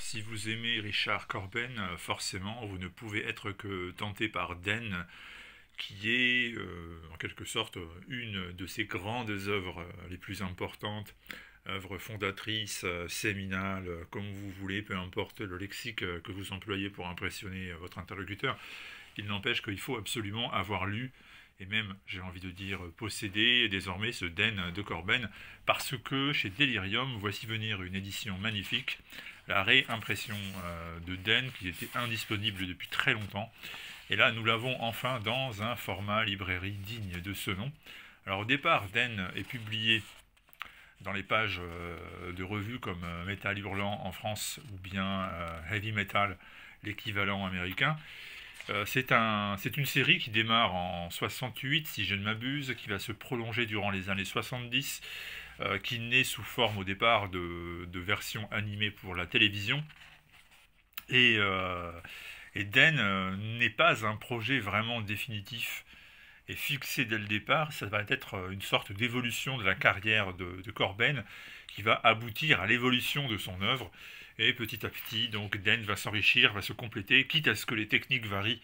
Alors, si vous aimez Richard Corben, forcément, vous ne pouvez être que tenté par Den, qui est en quelque sorte une de ses grandes œuvres les plus importantes, œuvre fondatrice, séminale, comme vous voulez, peu importe le lexique que vous employez pour impressionner votre interlocuteur. Il n'empêche qu'il faut absolument avoir lu, et même, j'ai envie de dire, posséder désormais ce Den de Corben, parce que chez Delirium, voici venir une édition magnifique, la réimpression de Den, qui était indisponible depuis très longtemps. Et là, nous l'avons enfin dans un format librairie digne de ce nom. Alors au départ, Den est publié dans les pages de revues comme Metal Hurlant en France ou bien Heavy Metal, l'équivalent américain. C'est une série qui démarre en 68, si je ne m'abuse, qui va se prolonger durant les années 70, qui naît sous forme au départ de versions animées pour la télévision. Et Den n'est pas un projet vraiment définitif et fixé dès le départ. Ça va être une sorte d'évolution de la carrière de Corben qui va aboutir à l'évolution de son œuvre. Et petit à petit, donc, Den va s'enrichir, va se compléter, quitte à ce que les techniques varient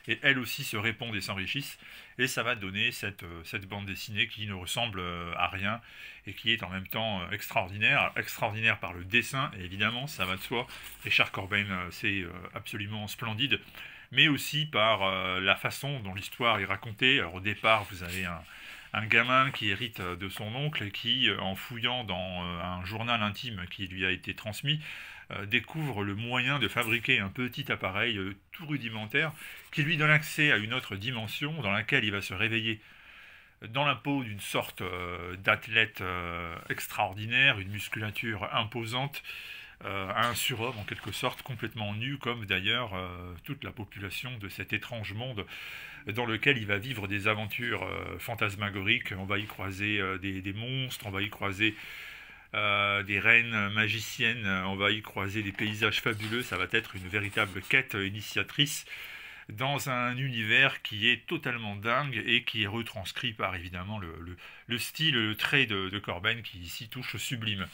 et elles aussi se répondent et s'enrichissent. Et ça va donner cette bande dessinée qui ne ressemble à rien et qui est en même temps extraordinaire. Alors, extraordinaire par le dessin, et évidemment, ça va de soi. Richard Corben, c'est absolument splendide, mais aussi par la façon dont l'histoire est racontée. Alors au départ, vous avez un gamin qui hérite de son oncle et qui, en fouillant dans un journal intime qui lui a été transmis, découvre le moyen de fabriquer un petit appareil tout rudimentaire qui lui donne accès à une autre dimension dans laquelle il va se réveiller dans la peau d'une sorte d'athlète extraordinaire, une musculature imposante, un surhomme en quelque sorte, complètement nu, comme d'ailleurs toute la population de cet étrange monde dans lequel il va vivre des aventures fantasmagoriques. On va y croiser des monstres, on va y croiser des reines magiciennes, on va y croiser des paysages fabuleux. Ça va être une véritable quête initiatrice dans un univers qui est totalement dingue et qui est retranscrit par évidemment le style, le trait de Corben qui ici touche au sublime.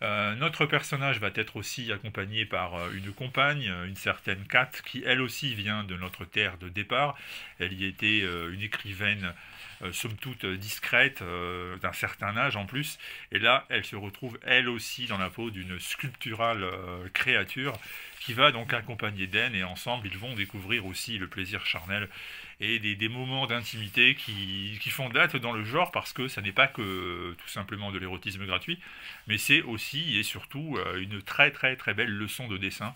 Notre personnage va être aussi accompagné par une compagne, une certaine Kat, qui elle aussi vient de notre terre de départ. Elle y était une écrivaine somme toute discrète, d'un certain âge en plus, et là elle se retrouve elle aussi dans la peau d'une sculpturale créature qui va donc accompagner Den, et ensemble ils vont découvrir aussi le plaisir charnel et des moments d'intimité qui font date dans le genre, parce que ça n'est pas que tout simplement de l'érotisme gratuit, mais c'est aussi et surtout une très très très belle leçon de dessin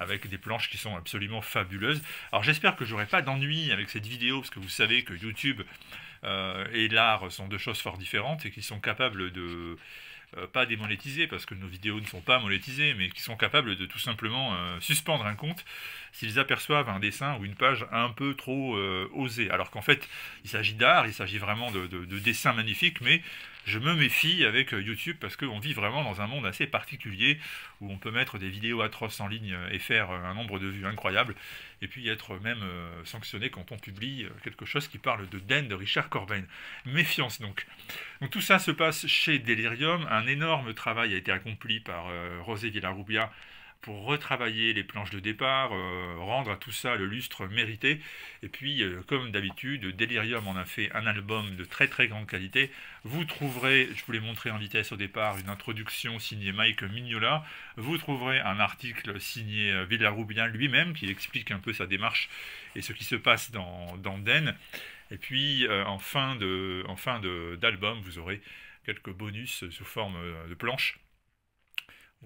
avec des planches qui sont absolument fabuleuses. Alors j'espère que j'aurai pas d'ennui avec cette vidéo, parce que vous savez que YouTube et l'art sont deux choses fort différentes et qui sont capables de pas démonétiser, parce que nos vidéos ne sont pas monétisées, mais qui sont capables de tout simplement suspendre un compte s'ils aperçoivent un dessin ou une page un peu trop osé. Alors qu'en fait, il s'agit d'art, il s'agit vraiment de dessins magnifiques, mais je me méfie avec YouTube parce qu'on vit vraiment dans un monde assez particulier où on peut mettre des vidéos atroces en ligne et faire un nombre de vues incroyable, et puis être même sanctionné quand on publie quelque chose qui parle de Den de Richard Corben. Méfiance donc. Donc tout ça se passe chez Delirium. Un énorme travail a été accompli par José Villarrubia pour retravailler les planches de départ, rendre à tout ça le lustre mérité. Et puis, comme d'habitude, Delirium en a fait un album de très très grande qualité. Vous trouverez, je vous l'ai montré en vitesse au départ, une introduction signée Mike Mignola. Vous trouverez un article signé Villarrubia lui-même qui explique un peu sa démarche et ce qui se passe dans Den. Et puis, en fin d'album, vous aurez quelques bonus sous forme de planches.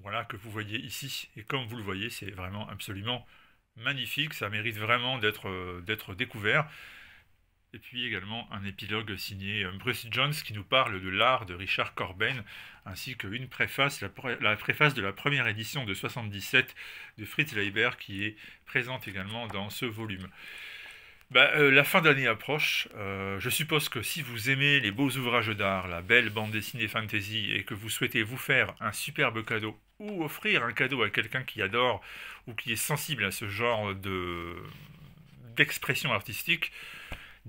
Voilà, que vous voyez ici. Et comme vous le voyez, c'est vraiment absolument magnifique. Ça mérite vraiment d'être découvert. Et puis également un épilogue signé Bruce Jones qui nous parle de l'art de Richard Corben, ainsi qu'une préface, la préface de la première édition de 77 de Fritz Leiber, qui est présente également dans ce volume. La fin d'année approche. Je suppose que si vous aimez les beaux ouvrages d'art, la belle bande dessinée fantasy, et que vous souhaitez vous faire un superbe cadeau ou offrir un cadeau à quelqu'un qui adore ou qui est sensible à ce genre d'expression artistique,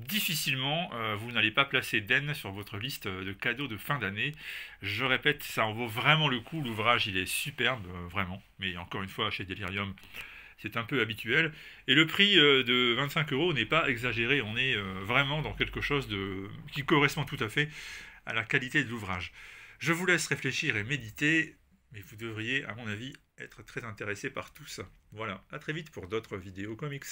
difficilement vous n'allez pas placer Den sur votre liste de cadeaux de fin d'année. Je répète, ça en vaut vraiment le coup. L'ouvrage, il est superbe, vraiment. Mais encore une fois, chez Delirium, c'est un peu habituel. Et le prix de 25 euros n'est pas exagéré. On est vraiment dans quelque chose qui correspond tout à fait à la qualité de l'ouvrage. Je vous laisse réfléchir et méditer, mais vous devriez, à mon avis, être très intéressé par tout ça. Voilà, à très vite pour d'autres vidéos comics.